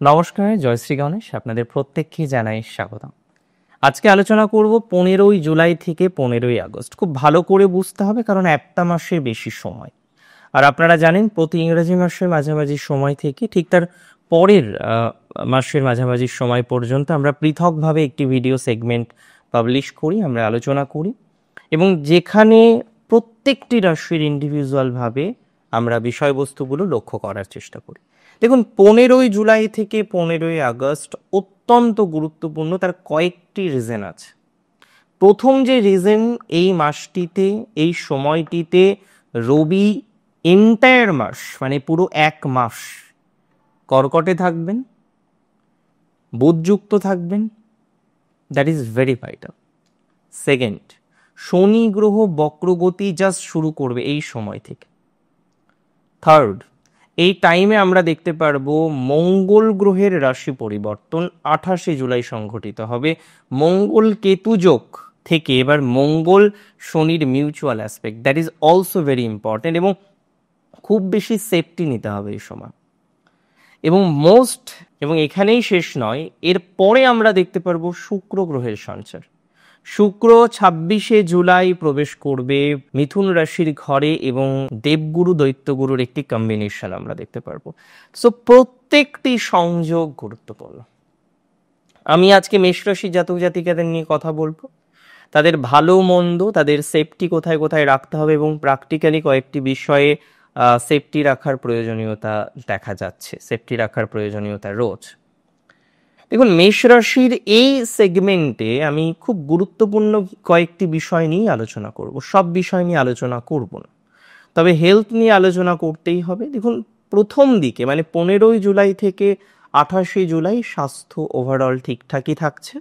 নমস্কার, জয়শ্রী গণেশ আপনাদের প্রত্যেককে জানাই স্বাগতম। আজকে আলোচনা করব 15ই জুলাই থেকে 15ই আগস্ট। খুব ভালো করে বুঝতে হবে, কারণ একটা মাসের বেশি সময়। আর আপনারা জানেন প্রতি ইংরেজি মাসের মাঝামাঝি সময় থেকে ঠিক তার পরের মাসের মাঝামাঝি সময় পর্যন্ত আমরা পৃথকভাবে একটি ভিডিও সেগমেন্ট পাবলিশ করি, আমরা আলোচনা করি, এবং যেখানে প্রত্যেকটি রাশির ইন্ডিভিজুয়ালভাবে আমরা বিষয়বস্তুগুলো লক্ষ্য করার চেষ্টা করি। দেখুন, 15ই জুলাই থেকে 15ই আগস্ট অত্যন্ত গুরুত্বপূর্ণ। তার কয়েকটি রিজন আছে। প্রথম যে রিজন, এই মাসটিতে, এই সময়টিতে রবি এন্টায়ার মাস, মানে পুরো এক মাস কর্কটে থাকবেন, বুধযুক্ত থাকবেন। That is very vital. Second, শনি গ্রহ বক্রগতি জাস্ট শুরু করবে এই সময় থেকে। থার্ড, এই টাইমে আমরা দেখতে পারবো মঙ্গল গ্রহের রাশি পরিবর্তন 28শে জুলাই সংঘটিত হবে। মঙ্গল কেতু যোগ থেকে এবার মঙ্গল শনির mutual aspect, that is also very important, এবং খুব বেশি সেফটি নিতে হবে এই সময়। এবং এখানেই শেষ নয়, এরপরে আমরা দেখতে পারবো শুক্র গ্রহের সঞ্চার। শুক্র 26শে জুলাই প্রবেশ করবে মিথুন রাশির ঘরে, এবং দেবগুরু দৈত্যগুরুর একটি কম্বিনেশন আমরা দেখতে পারবো। সো প্রত্যেকটি সংযোগ গুরুত্বপূর্ণ। আমি আজকে মেষ রাশির জাতক জাতিকাদের নিয়ে কথা বলবো, তাদের ভালো মন্দ, তাদের সেফটি কোথায় কোথায় রাখতে হবে, এবং প্র্যাকটিক্যালি কয়েকটি বিষয়ে সেফটি রাখার প্রয়োজনীয়তা দেখা যাচ্ছে, সেফটি রাখার প্রয়োজনীয়তা রোজ। দেখুন, মেষ রাশির এই সেগমেন্টে আমি খুব গুরুত্বপূর্ণ কয়েকটি বিষয় নিয়ে আলোচনা করব। সব বিষয় নিয়ে আলোচনা করব না, তবে হেলথ নিয়ে আলোচনা করতেই হবে। দেখুন, প্রথম দিকে মানে 15ই জুলাই থেকে 28শে জুলাই স্বাস্থ্য ওভারঅল ঠিকঠাকই থাকছে।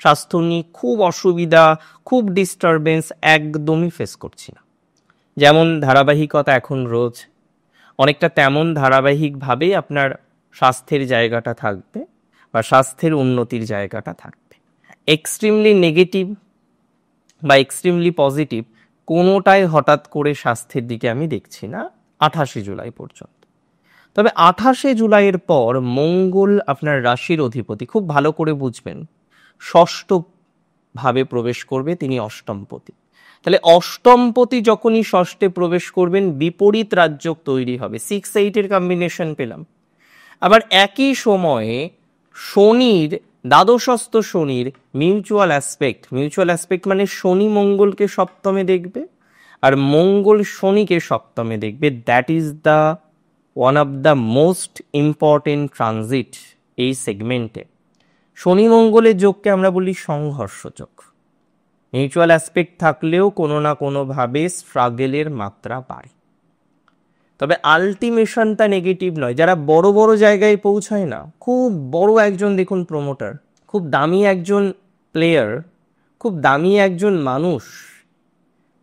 স্বাস্থ্য নিয়ে খুব অসুবিধা, খুব ডিস্টারবেন্স একদমই ফেস করছি না। যেমন ধারাবাহিকতা এখন রোজ, অনেকটা তেমন ধারাবাহিকভাবেই আপনার স্বাস্থ্যের জায়গাটা থাকবে বা স্বাস্থ্যের উন্নতির জায়গাটা থাকবে। এক্সট্রিমলি নেগেটিভ বা এক্সট্রিমলি পজিটিভ কোনোটাই হঠাৎ করে স্বাস্থ্যের দিকে আমি দেখছি না 28শে জুলাই পর্যন্ত। তবে 28শে জুলাইয়ের পর মঙ্গল আপনার রাশির অধিপতি, খুব ভালো করে বুঝবেন, ষষ্ঠ ভাবে প্রবেশ করবে, তিনি অষ্টমপতি। তাহলে অষ্টমপতি যখনই ষষ্ঠে প্রবেশ করবেন, বিপরীত রাজযোগ তৈরি হবে। 6-8 কম্বিনেশন পেলাম। আবার একই সময়ে শনির, দ্বাদশস্থ শনির মিউচুয়াল অ্যাসপেক্ট মানে শনি মঙ্গলকে সপ্তমে দেখবে আর মঙ্গল শনিকে সপ্তমে দেখবে। That is the one of the most important transit এই সেগমেন্টে। শনি মঙ্গলের যোগকে আমরা বলি সংঘর্ষ যোগ। মিউচুয়াল অ্যাসপেক্ট থাকলেও কোনো না কোনোভাবে স্ট্রাগেলের মাত্রা বাড়ে। তবে আলটিমেশনটা নেগেটিভ নয়। যারা বড় বড় জায়গায় পৌঁছায় না, খুব বড় একজন, দেখুন প্রমোটার, খুব দামি একজন প্লেয়ার, খুব দামি একজন মানুষ,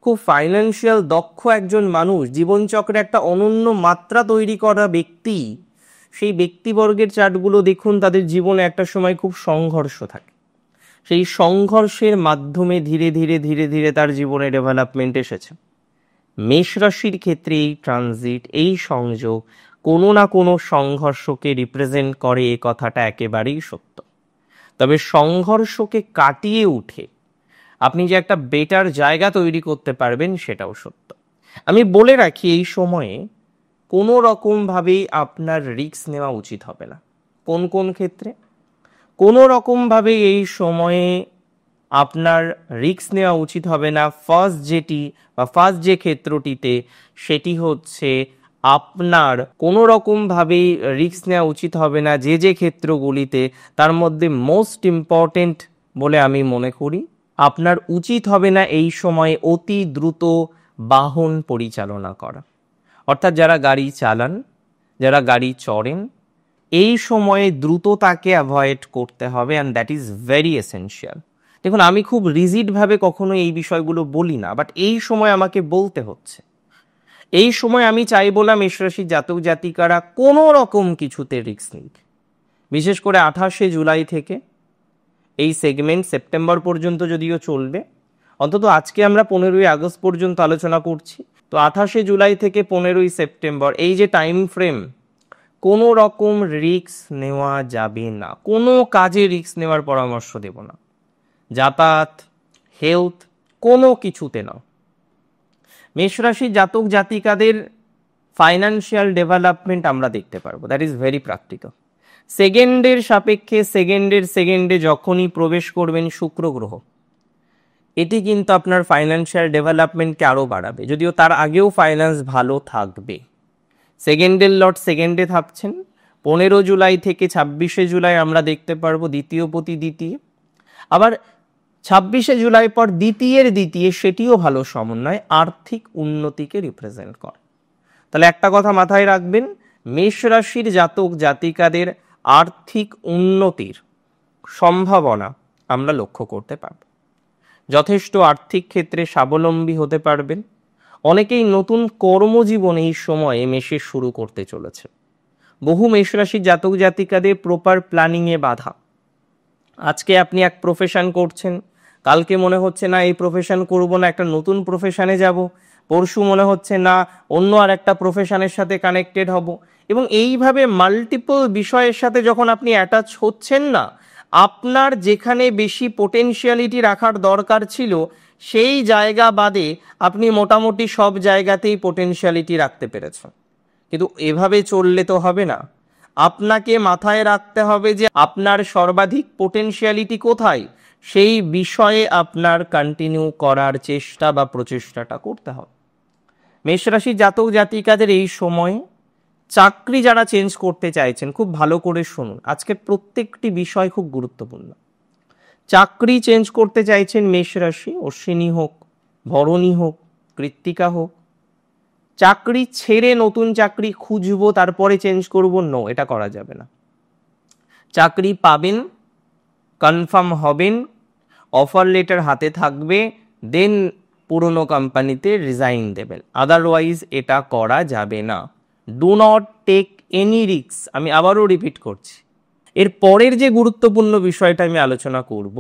খুব ফাইন্যান্সিয়াল দক্ষ একজন মানুষ, জীবনচক্রে একটা অনন্য মাত্রা তৈরি করা ব্যক্তি, সেই ব্যক্তিবর্গের চার্টগুলো দেখুন, তাদের জীবনে একটা সময় খুব সংঘর্ষ থাকে। সেই সংঘর্ষের মাধ্যমে ধীরে ধীরে ধীরে ধীরে তার জীবনে ডেভেলপমেন্ট এসেছে। মেষ রাশির ক্ষেত্রে এই ট্রানজিট, এই সংযোগ কোনো না কোনো সংঘর্ষকে রিপ্রেজেন্ট করে, এ কথাটা একেবারেই সত্য। তবে সংঘর্ষকে কাটিয়ে উঠে আপনি যে একটা বেটার জায়গা তৈরি করতে পারবেন, সেটাও সত্য। আমি বলে রাখি, এই সময়ে কোনো রকমভাবেই আপনার রিস্ক নেওয়া উচিত হবে না। কোন কোন ক্ষেত্রে? কোনো রকমভাবে এই সময়ে আপনার রিস্ক নেওয়া উচিত হবে না। ফার্স্ট যে ক্ষেত্রটিতে, সেটি হচ্ছে আপনার কোনো রকমভাবেই রিস্ক নেওয়া উচিত হবে না যে ক্ষেত্রগুলিতে। তার মধ্যে মোস্ট ইম্পর্টেন্ট বলে আমি মনে করি, আপনার উচিত হবে না এই সময়ে অতি দ্রুত বাহন পরিচালনা করা। অর্থাৎ যারা গাড়ি চালান, যারা গাড়ি চড়েন, এই সময়ে দ্রুততাকে অ্যাভয়েড করতে হবে, and that is very essential. দেখুন, আমি খুব রিজিডভাবে কখনো এই বিষয়গুলো বলি না, বাট এই সময় আমাকে বলতে হচ্ছে। এই সময় আমি চাইবো না মেষ রাশির জাতক জাতিকারা কোনো রকম কিছুতে রিস্ক নিক। বিশেষ করে 28শে জুলাই থেকে এই সেগমেন্ট সেপ্টেম্বর পর্যন্ত যদিও চলবে, অন্তত আজকে আমরা 15ই আগস্ট পর্যন্ত আলোচনা করছি, তো 28শে জুলাই থেকে 15ই সেপ্টেম্বর এই যে টাইম ফ্রেম, কোনো রকম রিস্ক নেওয়া যাবে না, কোনো কাজে রিস্ক নেওয়ার পরামর্শ দেব না। যাতায়াত, হেলথ, কোনো কিছুতে না। মেষ রাশির জাতক জাতিকাদের ফাইন্যান্সিয়াল ডেভেলপমেন্ট আমরা দেখতে পারবো, দ্যাট ইজ ভেরি প্র্যাকটিক্যাল। সেকেন্ডের সাপেক্ষে সেকেন্ডে যখনই প্রবেশ করবেন শুক্র গ্রহ, এটি কিন্তু আপনার ফাইন্যান্সিয়াল ডেভেলপমেন্টকে আরও বাড়াবে, যদিও তার আগেও ফাইন্যান্স ভালো থাকবে। সেকেন্ডের লর্ড সেকেন্ডে থাকছেন। 15 জুলাই থেকে 26শে জুলাই আমরা দেখতে পারবো দ্বিতীয় প্রতি দ্বিতীয়। আবার 26শে জুলাই পর দ্বিতীয় সেটিও ভালো সমন্বয়, আর্থিক উন্নতিকে রিপ্রেজেন্ট করে। তাহলে একটা কথা মাথায় রাখবেন, মেষ রাশির জাতক জাতিকাদের আর্থিক উন্নতির সম্ভাবনা আমরা লক্ষ্য করতে পারব। যথেষ্ট আর্থিক ক্ষেত্রে স্বাবলম্বী হতে পারবেন। অনেকেই নতুন কর্মজীবন এই সময়ে মেষে শুরু করতে চলেছে। বহু মেষ রাশির জাতক জাতিকাদের প্রপার প্ল্যানিংয়ে বাধা। আজকে আপনি এক প্রফেশন করছেন, কালকে মনে হচ্ছে না এই প্রফেশন করব না, একটা নতুন প্রফেশনে যাব। পরশু মনে হচ্ছে না অন্য আর একটা প্রফেশনের সাথে কানেক্টেড হব। এবং এইভাবে মাল্টিপল বিষয়ের সাথে যখন আপনি অ্যাটাচ হচ্ছেন না, আপনার যেখানে বেশি পোটেনশিয়ালিটি রাখার দরকার ছিল সেই জায়গা বাদে আপনি মোটামুটি সব জায়গাতেই পোটেনশিয়ালিটি রাখতে পেরেছেন। কিন্তু এভাবে চললে তো হবে না। আপনাকে মাথায় রাখতে হবে যে আপনার সর্বাধিক পোটেনশিয়ালিটি কোথায়, সেই বিষয়ে আপনার কন্টিনিউ করার চেষ্টা বা প্রচেষ্টাটা করতে হবে। মেষ রাশির জাতক জাতিকাদের এই সময়ে চাকরি যারা চেঞ্জ করতে চাইছেন, খুব ভালো করে শুনুন, আজকের প্রত্যেকটি বিষয় খুব গুরুত্বপূর্ণ। চাকরি চেঞ্জ করতে চাইছেন মেষ রাশি, অশ্বিনী হোক, ভরণী হোক, কৃত্তিকা হোক, চাকরি ছেড়ে নতুন চাকরি খুঁজবো তারপরে চেঞ্জ করব, নো, এটা করা যাবে না। চাকরি পাবেন, কনফার্ম হবেন, অফার লেটার হাতে থাকবে, দেন পুরনো কোম্পানিতে রিজাইন দেবেন, আদারওয়াইজ এটা করা যাবে না। Do not take any risk. আমি আবারও রিপিট করছি। এর পরের যে গুরুত্বপূর্ণ বিষয়টা আমি আলোচনা করব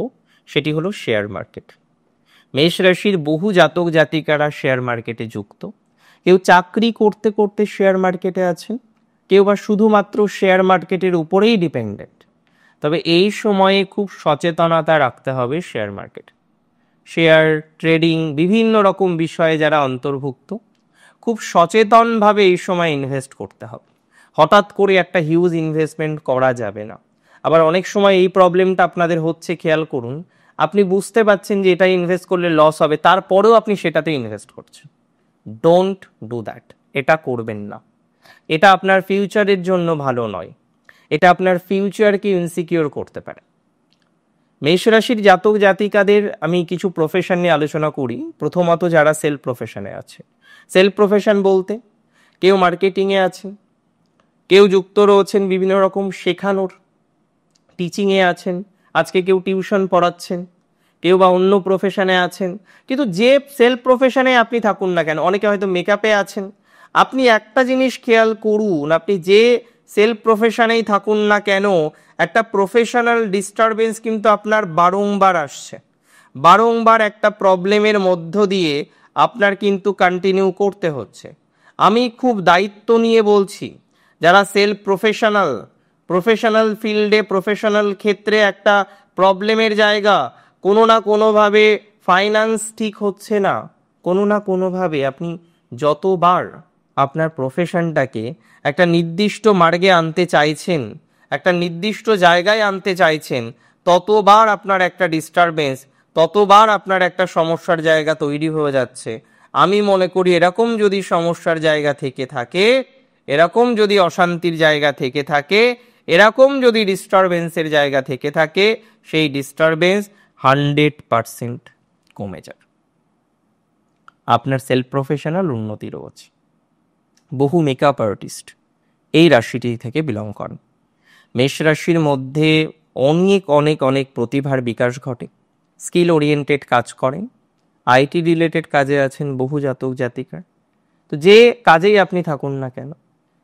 সেটি হলো শেয়ার মার্কেট। মেষ রাশির বহু জাতক জাতিকারা শেয়ার মার্কেটে যুক্ত। কেউ চাকরি করতে করতে শেয়ার মার্কেটে আছেন, কেউ বা শুধুমাত্র শেয়ার মার্কেটের উপরেই ডিপেন্ডেন্ট। তবে এই সময়ে খুব সচেতনতা রাখতে হবে শেয়ার মার্কেট, শেয়ার ট্রেডিং, বিভিন্ন রকম বিষয়ে যারা অন্তর্ভুক্ত, খুব সচেতনভাবে এই সময় ইনভেস্ট করতে হবে। হঠাৎ করে একটা হিউজ ইনভেস্টমেন্ট করা যাবে না। আবার অনেক সময় এই প্রবলেমটা আপনাদের হচ্ছে, খেয়াল করুন, আপনি বুঝতে পারছেন যে এটা ইনভেস্ট করলে লস হবে, তারপরেও আপনি সেটাতে ইনভেস্ট করছেন। ডোন্ট ডু দ্যাট, এটা করবেন না। এটা আপনার ফিউচারের জন্য ভালো নয়, এটা আপনার ফিউচারকে ইনসিকিউর করতে পারে। মেষ রাশির জাতক জাতিকাদের আমি কিছু প্রফেশন নিয়ে আলোচনা করি। প্রথমত যারা সেলফ প্রফেশনে আছে, সেলফ প্রফেশন বলতে কেউ মার্কেটিংয়ে আছেন, কেউ যুক্ত রয়েছেন বিভিন্ন রকম শেখানোর, টিচিংয়ে আছেন, আজকে কেউ টিউশন পড়াচ্ছেন, কেউ বা অন্য প্রফেশনে আছেন। কিন্তু যে সেলফ প্রফেশনে আপনি থাকুন না কেন, অনেকে হয়তো মেকআপে আছেন, আপনি একটা জিনিস খেয়াল করুন, আপনি যে সেলফ প্রফেশনেই থাকুন না কেন, একটা প্রফেশনাল ডিস্টারবেন্স কিন্তু আপনার বারংবার আসছে। বারংবার একটা প্রবলেমের মধ্য দিয়ে আপনার কিন্তু কন্টিনিউ করতে হচ্ছে। আমি খুব দায়িত্ব নিয়ে বলছি, যারা সেলফ প্রফেশনাল ফিল্ডে, প্রফেশনাল ক্ষেত্রে একটা প্রবলেমের জায়গা, কোনো না কোনোভাবে ফাইন্যান্স ঠিক হচ্ছে না, কোনো না কোনোভাবে আপনি যতবার আপনার প্রফেশনটাকে একটা নির্দিষ্ট মার্গে আনতে চাইছেন, একটা নির্দিষ্ট জায়গায় আনতে চাইছেন, ততবার আপনার একটা ডিস্টারবেন্স, ততবার আপনার একটা সমস্যার জায়গা তৈরি হয়ে যাচ্ছে। আমি মনে করি এরকম যদি সমস্যার জায়গা থেকে থাকে, এরকম যদি অশান্তির জায়গা থেকে থাকে, এরকম যদি ডিস্টারবেন্সের জায়গা থেকে থাকে, সেই ডিস্টারবেন্স 100% কমে যাবে। আপনার সেলফ প্রফেশনাল উন্নতি রয়েছে। বহু মেকআপ আর্টিস্ট এই রাশিটি থেকে বিলং করেন। মেষ রাশির মধ্যে অনেক অনেক অনেক প্রতিভার বিকাশ ঘটে, স্কিল ওরিয়েন্টেড কাজ করেন, আইটি রিলেটেড কাজে আছেন বহু জাতক জাতিকা। তো যে কাজেই আপনি থাকুন না কেন,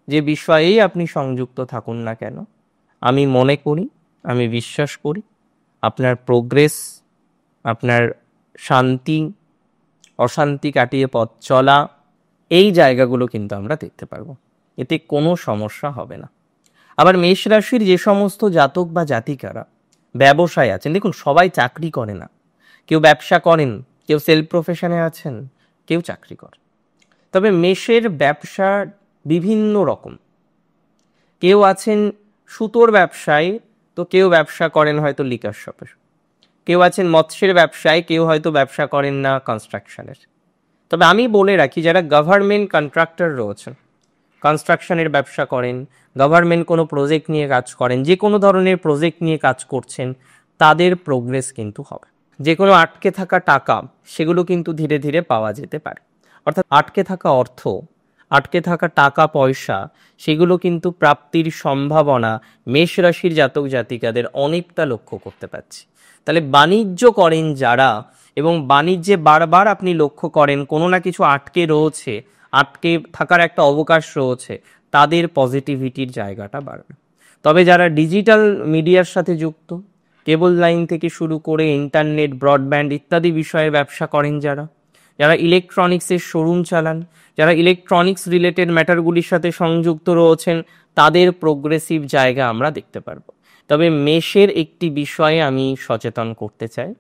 যে বিষয়েই আপনি সংযুক্ত থাকুন না কেন, আমি মনে করি, আমি বিশ্বাস করি, আপনার প্রোগ্রেস, আপনার শান্তি, অশান্তি কাটিয়ে পথ চলা, এই জায়গাগুলো কিন্তু আমরা দেখতে পারবো। এতে কোনো সমস্যা হবে না। আবার মেষ রাশির যে সমস্ত জাতক বা জাতিকারা ব্যবসায় আছেন, দেখুন সবাই চাকরি করে না, কেউ ব্যবসা করেন, কেউ সেলফ প্রফেশনে আছেন, কেউ চাকরি করে। তবে মেষের ব্যবসা বিভিন্ন রকম। কেউ আছেন সুতোর ব্যবসায়, তো কেউ ব্যবসা করেন হয়তো লিকার শপের, কেউ আছেন মৎস্যের ব্যবসায়, কেউ হয়তো ব্যবসা করেন না কনস্ট্রাকশনের। তবে আমি বলে রাখি, যারা গভর্নমেন্ট কন্ট্রাক্টর রয়েছেন, কনস্ট্রাকশনের ব্যবসা করেন, গভর্নমেন্ট কোনো প্রজেক্ট নিয়ে কাজ করেন, যে কোনো ধরনের প্রজেক্ট নিয়ে কাজ করছেন, তাদের প্রোগ্রেস কিন্তু হবে। যে কোনো আটকে থাকা টাকা সেগুলো কিন্তু ধীরে ধীরে পাওয়া যেতে পারে। অর্থাৎ আটকে থাকা অর্থ, আটকে থাকা টাকা পয়সা, সেগুলো কিন্তু প্রাপ্তির সম্ভাবনা মেষ রাশির জাতক জাতিকাদের অনেকটা লক্ষ্য করতে পারছি। তাহলে বাণিজ্য করেন যারা, এবং বাণিজ্যে বারবার আপনি লক্ষ্য করেন কোনো না কিছু আটকে রয়েছে, আটকে থাকার একটা অবকাশ রয়েছে, তাদের পজিটিভিটির জায়গাটা বাড়বে। তবে যারা ডিজিটাল মিডিয়ার সাথে যুক্ত, কেবল লাইন থেকে শুরু করে ইন্টারনেট, ব্রডব্যান্ড ইত্যাদি বিষয়ে ব্যবসা করেন, যারা যারা ইলেকট্রনিক্সের শোরুম চালান, যারা ইলেকট্রনিক্স রিলেটেড ম্যাটারগুলির সাথে সংযুক্ত রয়েছেন, তাদের প্রোগ্রেসিভ জায়গা আমরা দেখতে পারবো। তবে মেষের একটি বিষয়ে আমি সচেতন করতে চাই,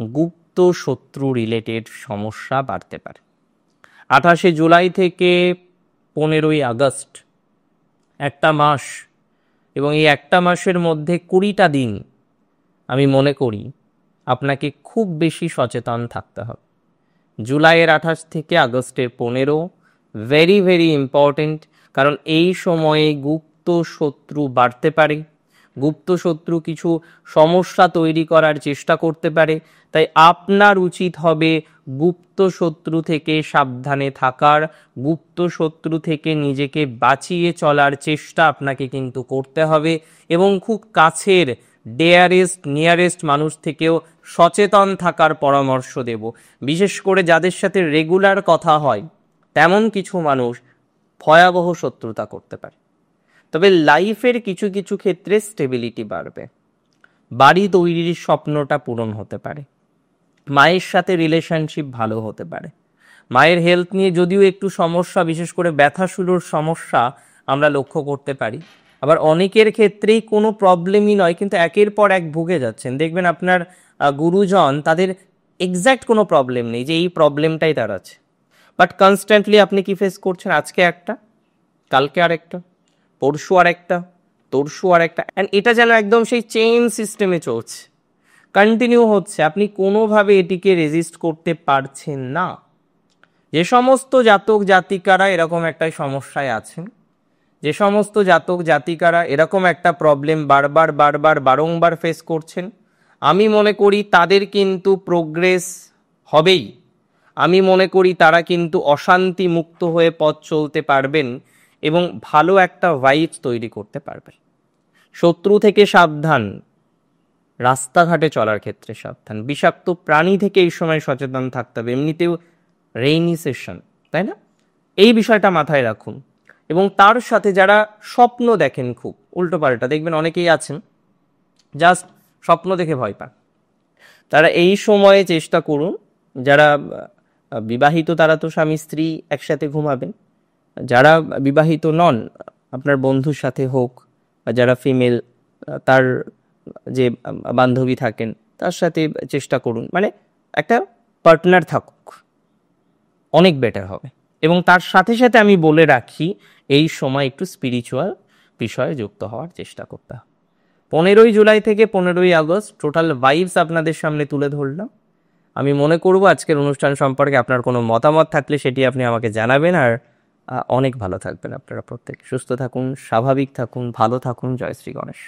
গুপ্ত শত্রু রিলেটেড সমস্যা বাড়তে পারে। 28শে জুলাই থেকে 15ই আগস্ট একটা মাস, এবং এই একটা মাসের মধ্যে 20টা দিন আমি মনে করি আপনাকে খুব বেশি সচেতন থাকতে হবে। জুলাইয়ের 28 থেকে আগস্টের 15 ভেরি ভেরি ইম্পর্টেন্ট, কারণ এই সময়ে গুপ্ত শত্রু বাড়তে পারে, গুপ্ত শত্রু কিছু সমস্যা তৈরি করার চেষ্টা করতে পারে। তাই আপনার উচিত হবে গুপ্ত শত্রু থেকে সাবধানে থাকার, গুপ্ত শত্রু থেকে নিজেকে বাঁচিয়ে চলার চেষ্টা আপনাকে কিন্তু করতে হবে। এবং খুব কাছের ডেয়ারেস্ট নিয়ারেস্ট মানুষ থেকেও সচেতন থাকার পরামর্শ দেব। বিশেষ করে যাদের সাথে রেগুলার কথা হয়, তেমন কিছু মানুষ ভয়াবহ শত্রুতা করতে পারে। তবে লাইফের কিছু কিছু ক্ষেত্রে স্টেবিলিটি বাড়বে, বাড়ি তৈরির স্বপ্নটা পূরণ হতে পারে, মায়ের সাথে রিলেশনশিপ ভালো হতে পারে। মায়ের হেলথ নিয়ে যদিও একটু সমস্যা, বিশেষ করে ব্যথা শুরুর সমস্যা আমরা লক্ষ্য করতে পারি। আবার অনেকের ক্ষেত্রেই কোনো প্রবলেমই নয়, কিন্তু একের পর এক ভুগে যাচ্ছেন। দেখবেন আপনার গুরুজন, তাদের এক্স্যাক্ট কোনো প্রবলেম নেই যে এই প্রবলেমটাই তার আছে, বাট কনস্ট্যান্টলি আপনি কি ফেস করছেন, আজকে একটা, কালকে আর একটা, পরশু আর একটা, তরশু আর একটা, অ্যান্ড এটা যেন একদম সেই চেইন সিস্টেমে চলছে, কন্টিনিউ হচ্ছে, আপনি কোনোভাবে এটিকে রেজিস্ট করতে পারছেন না। যে সমস্ত জাতক জাতিকারা এরকম একটা সমস্যায় আছেন, যে সমস্ত জাতক জাতিকারা এরকম একটা প্রবলেম বারবার বারবার বারংবার ফেস করছেন, আমি মনে করি তাদের কিন্তু প্রোগ্রেস হবেই। আমি মনে করি তারা কিন্তু অশান্তি মুক্ত হয়ে পথ চলতে পারবেন এবং ভালো একটা ভাইবস তৈরি করতে পারবেন। শত্রু থেকে সাবধান, রাস্তাঘাটে চলার ক্ষেত্রে সাবধান, বিষাক্ত প্রাণী থেকে এই সময় সচেতন থাকতে হবে। এমনিতেও রেইনি সেশন, তাই না? এই বিষয়টা মাথায় রাখুন। এবং তার সাথে যারা স্বপ্ন দেখেন, খুব উল্টোপাল্টা, দেখবেন অনেকেই আছেন জাস্ট স্বপ্ন দেখে ভয় পান, তারা এই সময়ে চেষ্টা করুন, যারা বিবাহিত তারা তো স্বামী স্ত্রী একসাথে ঘুমাবেন, যারা বিবাহিত নন আপনার বন্ধুর সাথে হোক, বা যারা ফিমেল তার যে বান্ধবী থাকেন তার সাথে চেষ্টা করুন, মানে একটা পার্টনার থাকুক, অনেক বেটার হবে। এবং তার সাথে সাথে আমি বলে রাখি, এই সময় একটু স্পিরিচুয়াল বিষয়ে যুক্ত হওয়ার চেষ্টা করতে হবে। 15ই জুলাই থেকে 15ই আগস্ট টোটাল ভাইবস আপনাদের সামনে তুলে ধরলাম। আমি মনে করব আজকের অনুষ্ঠান সম্পর্কে আপনার কোনো মতামত থাকলে সেটি আপনি আমাকে জানাবেন। আর অনেক ভালো থাকবেন আপনারা প্রত্যেকে, সুস্থ থাকুন, স্বাভাবিক থাকুন, ভালো থাকুন। জয় শ্রী গণেশ।